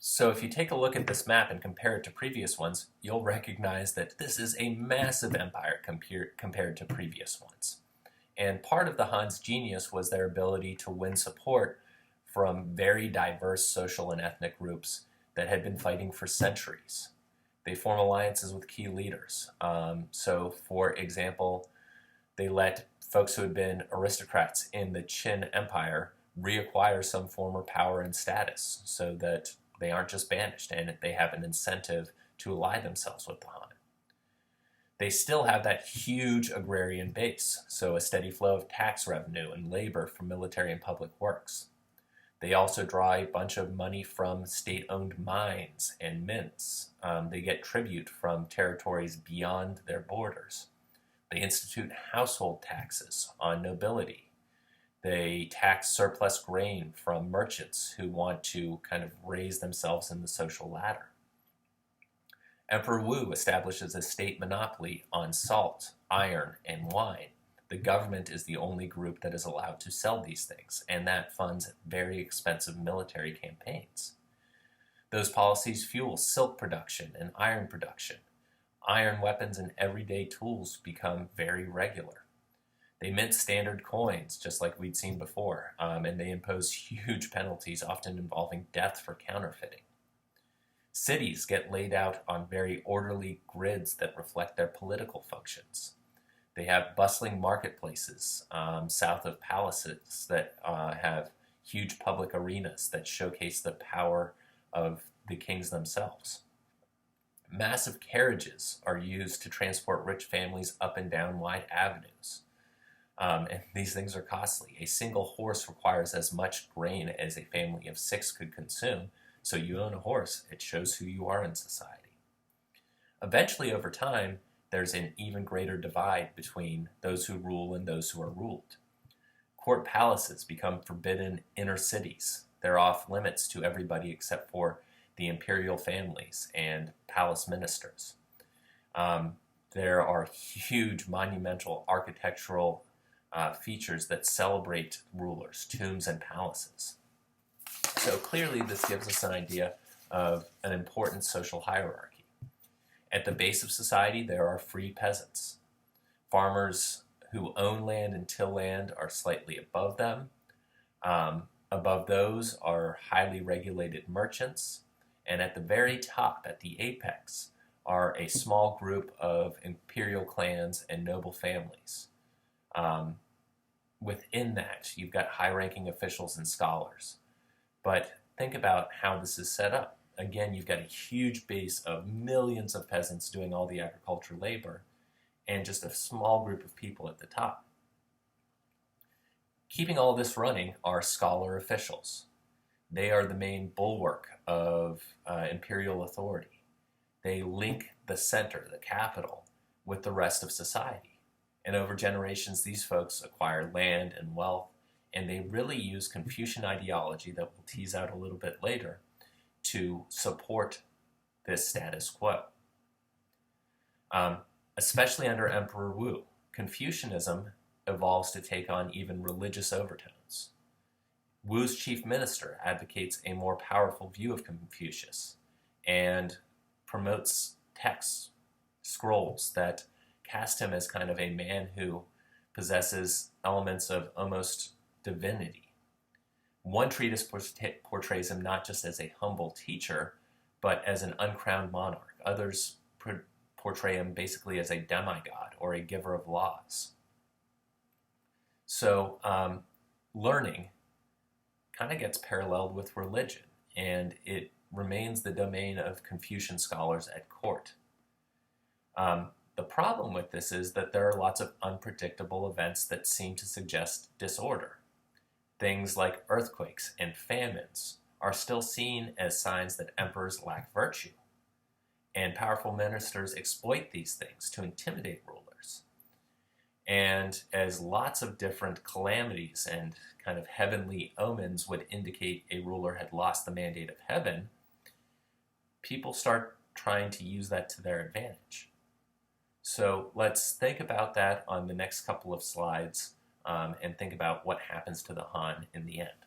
So if you take a look at this map and compare it to previous ones, you'll recognize that this is a massive empire compared to previous ones. And part of the Han's genius was their ability to win support from very diverse social and ethnic groups that had been fighting for centuries. They form alliances with key leaders. So, for example, they let folks who had been aristocrats in the Qin Empire reacquire some former power and status so that they aren't just banished and they have an incentive to ally themselves with the Han. They still have that huge agrarian base, so a steady flow of tax revenue and labor from military and public works. They also draw a bunch of money from state-owned mines and mints. They get tribute from territories beyond their borders. They institute household taxes on nobility. They tax surplus grain from merchants who want to kind of raise themselves in the social ladder. Emperor Wu establishes a state monopoly on salt, iron, and wine. The government is the only group that is allowed to sell these things, and that funds very expensive military campaigns. Those policies fuel silk production and iron production. Iron weapons and everyday tools become very regular. They mint standard coins, just like we'd seen before, and they impose huge penalties, often involving death for counterfeiting. Cities get laid out on very orderly grids that reflect their political functions. They have bustling marketplaces south of palaces that have huge public arenas that showcase the power of the kings themselves. Massive carriages are used to transport rich families up and down wide avenues. And these things are costly. A single horse requires as much grain as a family of 6 could consume, so you own a horse. It shows who you are in society. Eventually, over time, there's an even greater divide between those who rule and those who are ruled. Court palaces become forbidden inner cities. They're off limits to everybody except for the imperial families and palace ministers. There are huge monumental architectural features that celebrate rulers, tombs and palaces. So clearly this gives us an idea of an important social hierarchy. At the base of society, there are free peasants. Farmers who own land and till land are slightly above them. Above those are highly regulated merchants. And at the very top, at the apex, are a small group of imperial clans and noble families. Within that, you've got high-ranking officials and scholars. But think about how this is set up. Again, you've got a huge base of millions of peasants doing all the agricultural labor and just a small group of people at the top. Keeping all this running are scholar officials. They are the main bulwark of imperial authority. They link the center, the capital, with the rest of society. And over generations, these folks acquire land and wealth, and they really use Confucian ideology that we'll tease out a little bit later to support this status quo. Especially under Emperor Wu, Confucianism evolves to take on even religious overtones. Wu's chief minister advocates a more powerful view of Confucius and promotes texts, scrolls that cast him as kind of a man who possesses elements of almost divinity. One treatise portrays him not just as a humble teacher, but as an uncrowned monarch. Others portray him basically as a demigod or a giver of laws. So learning kind of gets paralleled with religion, and it remains the domain of Confucian scholars at court. The problem with this is that there are lots of unpredictable events that seem to suggest disorder. Things like earthquakes and famines are still seen as signs that emperors lack virtue, and powerful ministers exploit these things to intimidate rulers. And as lots of different calamities and kind of heavenly omens would indicate a ruler had lost the mandate of heaven, people start trying to use that to their advantage. So let's think about that on the next couple of slides and think about what happens to the Han in the end.